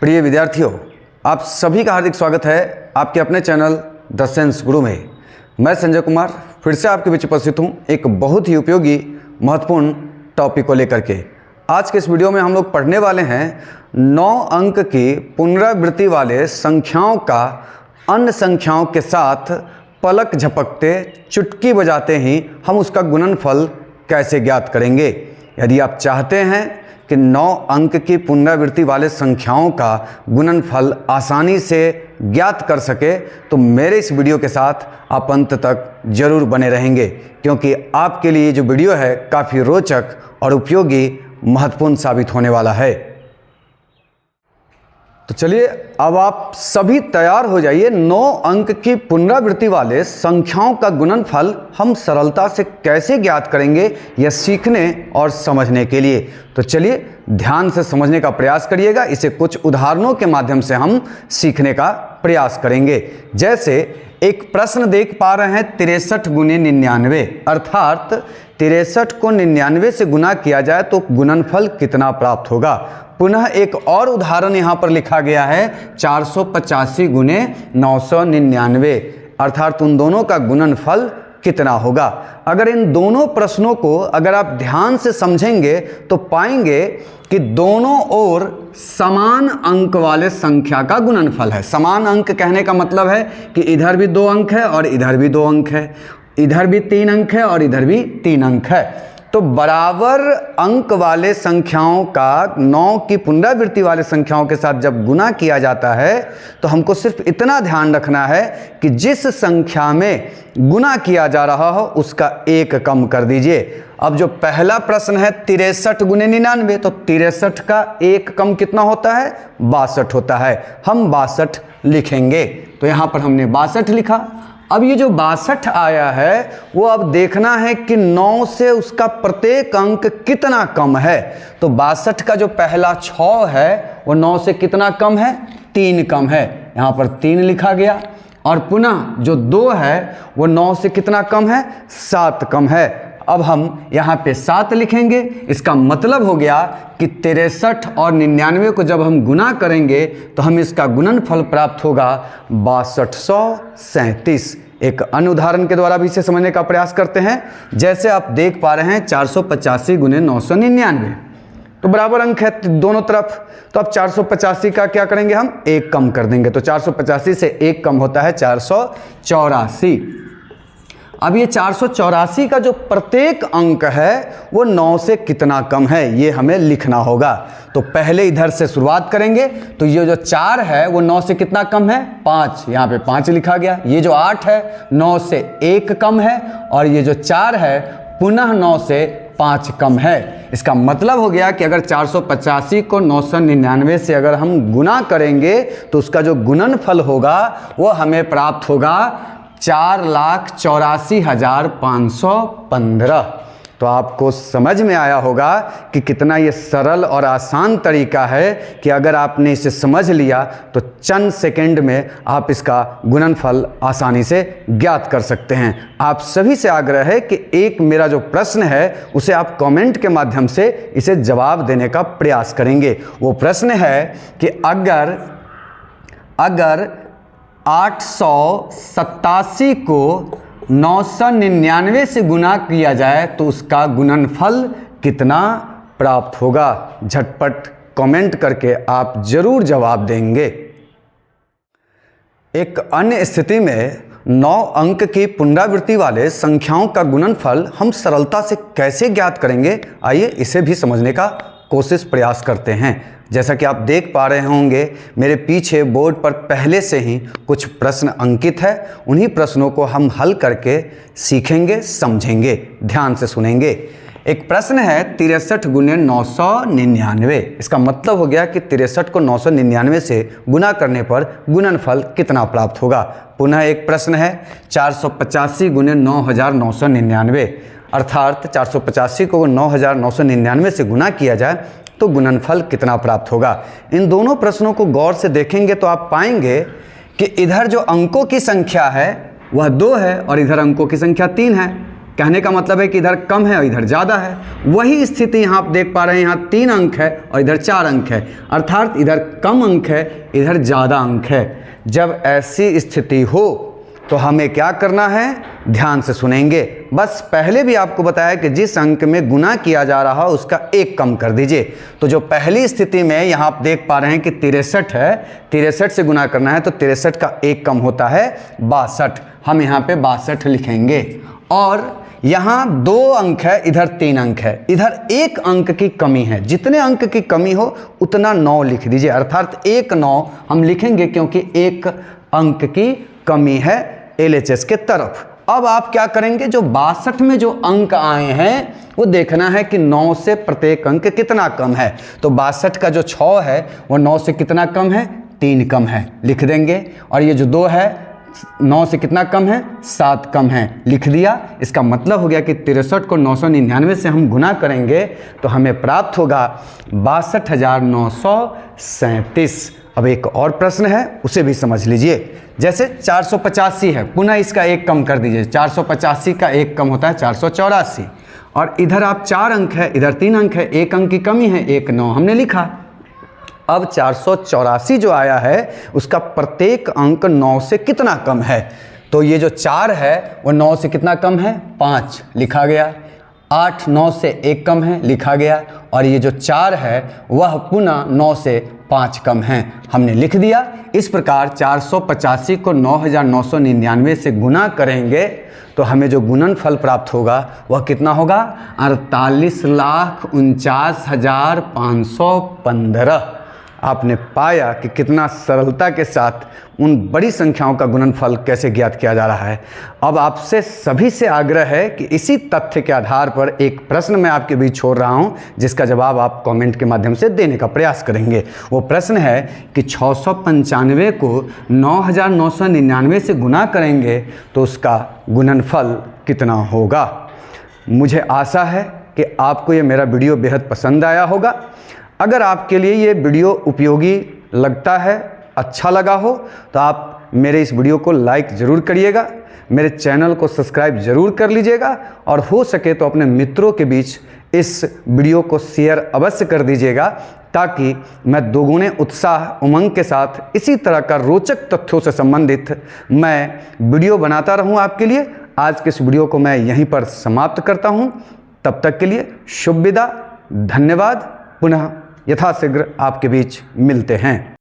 प्रिय विद्यार्थियों, आप सभी का हार्दिक स्वागत है आपके अपने चैनल द साइंस गुरु में। मैं संजय कुमार फिर से आपके बीच उपस्थित हूँ एक बहुत ही उपयोगी महत्वपूर्ण टॉपिक को लेकर के। आज के इस वीडियो में हम लोग पढ़ने वाले हैं 9 अंक की पुनरावृत्ति वाले संख्याओं का अन्य संख्याओं के साथ पलक झपकते चुटकी बजाते ही हम उसका गुणनफल कैसे ज्ञात करेंगे। यदि आप चाहते हैं कि 9 अंक की पुनरावृत्ति वाले संख्याओं का गुणनफल आसानी से ज्ञात कर सके तो मेरे इस वीडियो के साथ आप अंत तक जरूर बने रहेंगे, क्योंकि आपके लिए जो वीडियो है काफ़ी रोचक और उपयोगी महत्वपूर्ण साबित होने वाला है। तो चलिए अब आप सभी तैयार हो जाइए। 9 अंक की पुनरावृत्ति वाले संख्याओं का गुणनफल हम सरलता से कैसे ज्ञात करेंगे यह सीखने और समझने के लिए। तो चलिए ध्यान से समझने का प्रयास करिएगा। इसे कुछ उदाहरणों के माध्यम से हम सीखने का प्रयास करेंगे। जैसे एक प्रश्न देख पा रहे हैं 63 गुने 99, अर्थात 63 को 99 से गुना किया जाए तो गुणनफल कितना प्राप्त होगा। पुनः एक और उदाहरण यहाँ पर लिखा गया है 485 गुने 999, अर्थात उन दोनों का गुणनफल कितना होगा। अगर इन दोनों प्रश्नों को अगर आप ध्यान से समझेंगे तो पाएंगे कि दोनों ओर समान अंक वाले संख्या का गुणनफल है। समान अंक कहने का मतलब है कि इधर भी 2 अंक है और इधर भी 2 अंक है, इधर भी 3 अंक है और इधर भी 3 अंक है। तो बराबर अंक वाले संख्याओं का 9 की पुनरावृत्ति वाले संख्याओं के साथ जब गुना किया जाता है तो हमको सिर्फ इतना ध्यान रखना है कि जिस संख्या में गुना किया जा रहा हो उसका 1 कम कर दीजिए। अब जो पहला प्रश्न है 63 गुने 99, तो 63 का 1 कम कितना होता है? 62 होता है। हम 62 लिखेंगे। तो यहाँ पर हमने 62 लिखा। अब ये जो 62 आया है वो अब देखना है कि 9 से उसका प्रत्येक अंक कितना कम है। तो 62 का जो पहला 6 है वो 9 से कितना कम है? 3 कम है। यहाँ पर 3 लिखा गया। और पुनः जो 2 है वो 9 से कितना कम है? 7 कम है। अब हम यहाँ पे 7 लिखेंगे। इसका मतलब हो गया कि 63 और 99 को जब हम गुना करेंगे तो हम इसका गुणनफल प्राप्त होगा 6237। एक अन्य उदाहरण के द्वारा भी इसे समझने का प्रयास करते हैं। जैसे आप देख पा रहे हैं 485 गुने 999, तो बराबर अंक है दोनों तरफ। तो अब 485 का क्या करेंगे? हम 1 कम कर देंगे। तो 485 से 1 कम होता है 484। अब ये 484 का जो प्रत्येक अंक है वो 9 से कितना कम है ये हमें लिखना होगा। तो पहले इधर से शुरुआत करेंगे। तो ये जो 4 है वो 9 से कितना कम है? 5। यहाँ पे 5 लिखा गया। ये जो 8 है 9 से 1 कम है, और ये जो 4 है पुनः 9 से 5 कम है। इसका मतलब हो गया कि अगर 485 को 999 से अगर हम गुना करेंगे तो उसका जो गुणनफल होगा वो हमें प्राप्त होगा 4,84,515। तो आपको समझ में आया होगा कि कितना ये सरल और आसान तरीका है कि अगर आपने इसे समझ लिया तो चंद सेकंड में आप इसका गुणनफल आसानी से ज्ञात कर सकते हैं। आप सभी से आग्रह है कि एक मेरा जो प्रश्न है उसे आप कमेंट के माध्यम से इसे जवाब देने का प्रयास करेंगे। वो प्रश्न है कि अगर 887 को 999 से गुना किया जाए तो उसका गुणनफल कितना प्राप्त होगा। झटपट कमेंट करके आप जरूर जवाब देंगे। एक अन्य स्थिति में 9 अंक की पुनरावृत्ति वाले संख्याओं का गुणनफल हम सरलता से कैसे ज्ञात करेंगे, आइए इसे भी समझने का कोशिश प्रयास करते हैं। जैसा कि आप देख पा रहे होंगे मेरे पीछे बोर्ड पर पहले से ही कुछ प्रश्न अंकित है। उन्हीं प्रश्नों को हम हल करके सीखेंगे, समझेंगे। ध्यान से सुनेंगे। एक प्रश्न है 63 गुने 999। इसका मतलब हो गया कि 63 को 999 से गुना करने पर गुणनफल कितना प्राप्त होगा। पुनः एक प्रश्न है 485 गुने 9999, अर्थात 485 को 9999 से गुना किया जाए तो गुणनफल कितना प्राप्त होगा। इन दोनों प्रश्नों को गौर से देखेंगे तो आप पाएंगे कि इधर जो अंकों की संख्या है वह 2 है और इधर अंकों की संख्या 3 है। कहने का मतलब है कि इधर कम है और इधर ज़्यादा है। वही स्थिति यहाँ आप देख पा रहे हैं, यहाँ 3 अंक है और इधर 4 अंक है, अर्थात इधर कम अंक है, इधर ज़्यादा अंक है। जब ऐसी स्थिति हो तो हमें क्या करना है, ध्यान से सुनेंगे। बस पहले भी आपको बताया कि जिस अंक में गुना किया जा रहा है उसका 1 कम कर दीजिए। तो जो पहली स्थिति में यहाँ आप देख पा रहे हैं कि 63 है, 63 से गुना करना है तो 63 का 1 कम होता है 62। हम यहाँ पे 62 लिखेंगे। और यहाँ 2 अंक है, इधर 3 अंक है, इधर 1 अंक की कमी है। जितने अंक की कमी हो उतना 9 लिख दीजिए, अर्थात 1 9 हम लिखेंगे क्योंकि 1 अंक की कमी है LHS के तरफ। अब आप क्या करेंगे, जो 62 में जो अंक आए हैं वो देखना है कि 9 से प्रत्येक अंक कितना कम है। तो 62 का जो 6 है वो 9 से कितना कम है, 3 कम है, लिख देंगे। और ये जो 2 है 9 से कितना कम है, 7 कम है, लिख दिया। इसका मतलब हो गया कि 63 को 999 से हम गुना करेंगे तो हमें प्राप्त होगा 62,937। अब एक और प्रश्न है, उसे भी समझ लीजिए। जैसे 485 है, पुनः इसका 1 कम कर दीजिए। 485 का 1 कम होता है 484। और इधर आप 4 अंक है, इधर 3 अंक है, 1 अंक की कमी है, 1 9 हमने लिखा। अब 484 जो आया है उसका प्रत्येक अंक 9 से कितना कम है। तो ये जो 4 है वो 9 से कितना कम है, 5, लिखा गया। 8 9 से 1 कम है, लिखा गया। और ये जो 4 है वह पुनः 9 से 5 कम है, हमने लिख दिया। इस प्रकार 485 को 9,999 से गुना करेंगे तो हमें जो गुणनफल प्राप्त होगा वह कितना होगा, 48,49,515। आपने पाया कि कितना सरलता के साथ उन बड़ी संख्याओं का गुणनफल कैसे ज्ञात किया जा रहा है। अब आपसे सभी से आग्रह है कि इसी तथ्य के आधार पर एक प्रश्न मैं आपके बीच छोड़ रहा हूं, जिसका जवाब आप कमेंट के माध्यम से देने का प्रयास करेंगे। वो प्रश्न है कि 695 को 9,999 से गुना करेंगे तो उसका गुणनफल कितना होगा। मुझे आशा है कि आपको ये मेरा वीडियो बेहद पसंद आया होगा। अगर आपके लिए ये वीडियो उपयोगी लगता है, अच्छा लगा हो, तो आप मेरे इस वीडियो को लाइक ज़रूर करिएगा, मेरे चैनल को सब्सक्राइब ज़रूर कर लीजिएगा और हो सके तो अपने मित्रों के बीच इस वीडियो को शेयर अवश्य कर दीजिएगा, ताकि मैं दोगुने उत्साह उमंग के साथ इसी तरह का रोचक तथ्यों से संबंधित मैं वीडियो बनाता रहूं आपके लिए। आज के इस वीडियो को मैं यहीं पर समाप्त करता हूं। तब तक के लिए शुभ विदा, धन्यवाद। पुनः यथाशीघ्र आपके बीच मिलते हैं।